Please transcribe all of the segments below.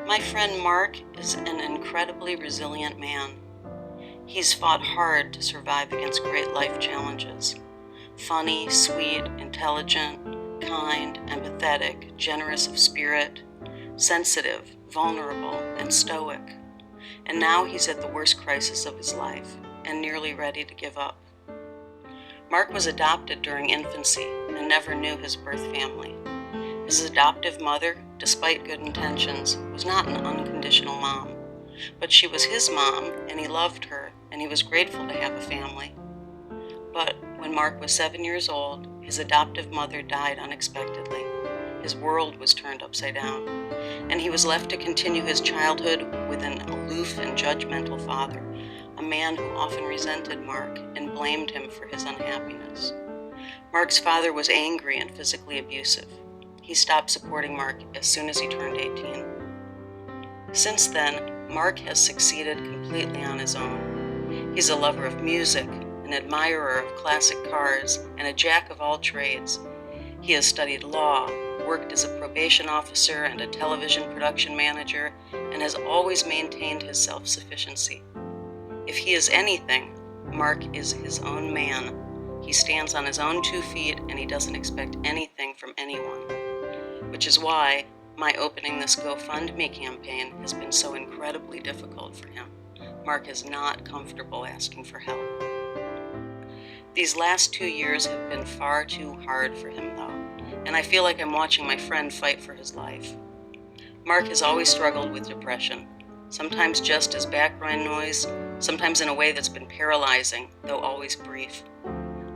My friend Mark is an incredibly resilient man. He's fought hard to survive against great life challenges. Funny, sweet, intelligent, kind, empathetic, generous of spirit, sensitive, vulnerable, and stoic. And now he's at the worst crisis of his life and nearly ready to give up. Mark was adopted during infancy and never knew his birth family. His adoptive mother, despite good intentions, was not an unconditional mom. But she was his mom, and he loved her, and he was grateful to have a family. But when Mark was 7 years old, his adoptive mother died unexpectedly. His world was turned upside down, and he was left to continue his childhood with an aloof and judgmental father, a man who often resented Mark and blamed him for his unhappiness. Mark's father was angry and physically abusive. He stopped supporting Mark as soon as he turned 18. Since then, Mark has succeeded completely on his own. He's a lover of music, an admirer of classic cars, and a jack of all trades. He has studied law, worked as a probation officer and a television production manager, and has always maintained his self-sufficiency. If he is anything, Mark is his own man. He stands on his own 2 feet, and he doesn't expect anything from anyone. Which is why my opening this GoFundMe campaign has been so incredibly difficult for him. Mark is not comfortable asking for help. These last 2 years have been far too hard for him, though, and I feel like I'm watching my friend fight for his life. Mark has always struggled with depression, sometimes just as background noise, sometimes in a way that's been paralyzing, though always brief.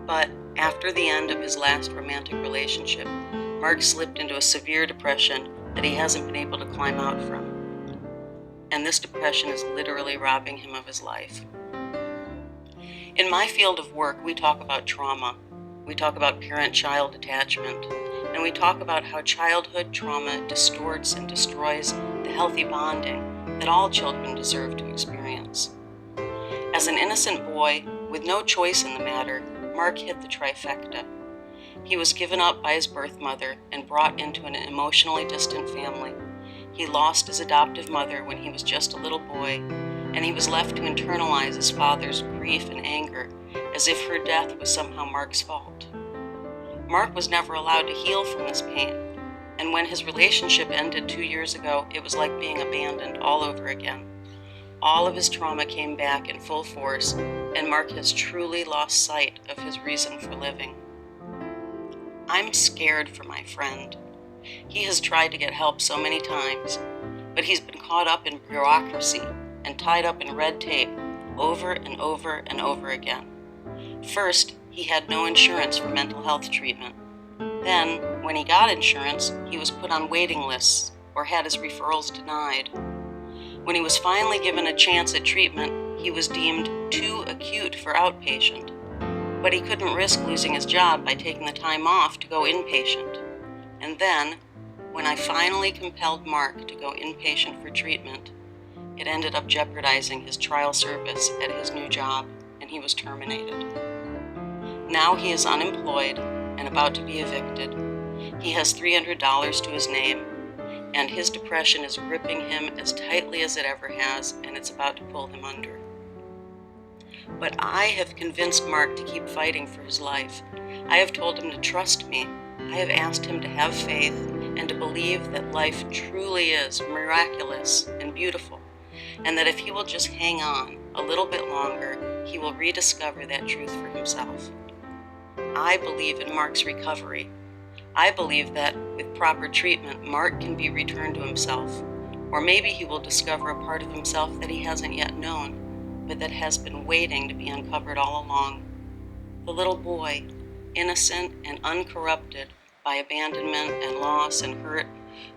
But after the end of his last romantic relationship, Mark slipped into a severe depression that he hasn't been able to climb out from. And this depression is literally robbing him of his life. In my field of work, we talk about trauma. We talk about parent-child attachment. And we talk about how childhood trauma distorts and destroys the healthy bonding that all children deserve to experience. As an innocent boy, with no choice in the matter, Mark hit the trifecta. He was given up by his birth mother and brought into an emotionally distant family. He lost his adoptive mother when he was just a little boy, and he was left to internalize his father's grief and anger as if her death was somehow Mark's fault. Mark was never allowed to heal from this pain, and when his relationship ended 2 years ago, it was like being abandoned all over again. All of his trauma came back in full force, and Mark has truly lost sight of his reason for living. I'm scared for my friend. He has tried to get help so many times, but he's been caught up in bureaucracy and tied up in red tape over and over and over again. First, he had no insurance for mental health treatment. Then, when he got insurance, he was put on waiting lists or had his referrals denied. When he was finally given a chance at treatment, he was deemed too acute for outpatient. But he couldn't risk losing his job by taking the time off to go inpatient. And then, when I finally compelled Mark to go inpatient for treatment, it ended up jeopardizing his trial service at his new job, and he was terminated. Now he is unemployed and about to be evicted. He has $300 to his name, and his depression is gripping him as tightly as it ever has, and it's about to pull him under. But I have convinced Mark to keep fighting for his life. I have told him to trust me. I have asked him to have faith and to believe that life truly is miraculous and beautiful, and that if he will just hang on a little bit longer, he will rediscover that truth for himself. I believe in Mark's recovery. I believe that with proper treatment, Mark can be returned to himself, or maybe he will discover a part of himself that he hasn't yet known, but that has been waiting to be uncovered all along. The little boy, innocent and uncorrupted by abandonment and loss and hurt,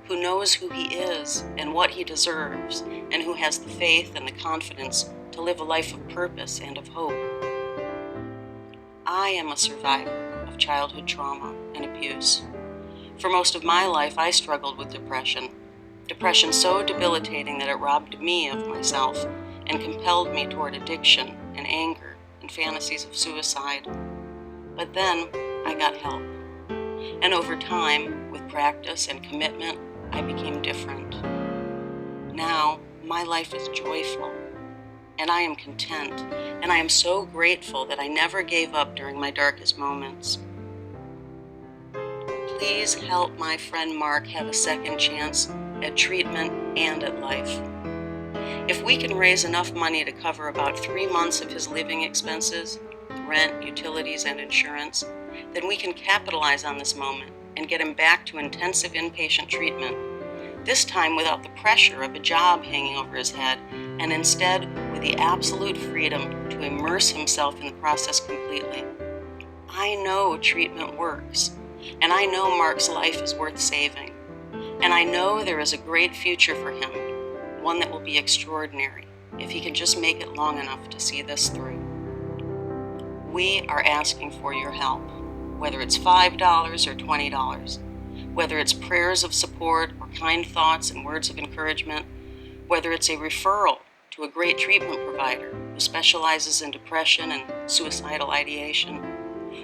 who knows who he is and what he deserves, and who has the faith and the confidence to live a life of purpose and of hope. I am a survivor of childhood trauma and abuse. For most of my life, I struggled with depression so debilitating that it robbed me of myself and compelled me toward addiction and anger and fantasies of suicide. But then I got help. And over time, with practice and commitment, I became different. Now, my life is joyful, and I am content, and I am so grateful that I never gave up during my darkest moments. Please help my friend Mark have a second chance at treatment and at life. If we can raise enough money to cover about 3 months of his living expenses, rent, utilities, and insurance, then we can capitalize on this moment and get him back to intensive inpatient treatment, this time without the pressure of a job hanging over his head, and instead with the absolute freedom to immerse himself in the process completely. I know treatment works, and I know Mark's life is worth saving, and I know there is a great future for him, one that will be extraordinary if he can just make it long enough to see this through. We are asking for your help, whether it's $5 or $20, whether it's prayers of support or kind thoughts and words of encouragement, whether it's a referral to a great treatment provider who specializes in depression and suicidal ideation,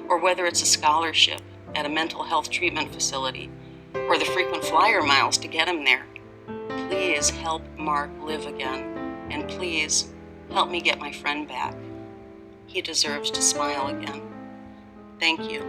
or whether it's a scholarship at a mental health treatment facility, or the frequent flyer miles to get him there. Please help Mark live again, and please help me get my friend back. He deserves to smile again. Thank you.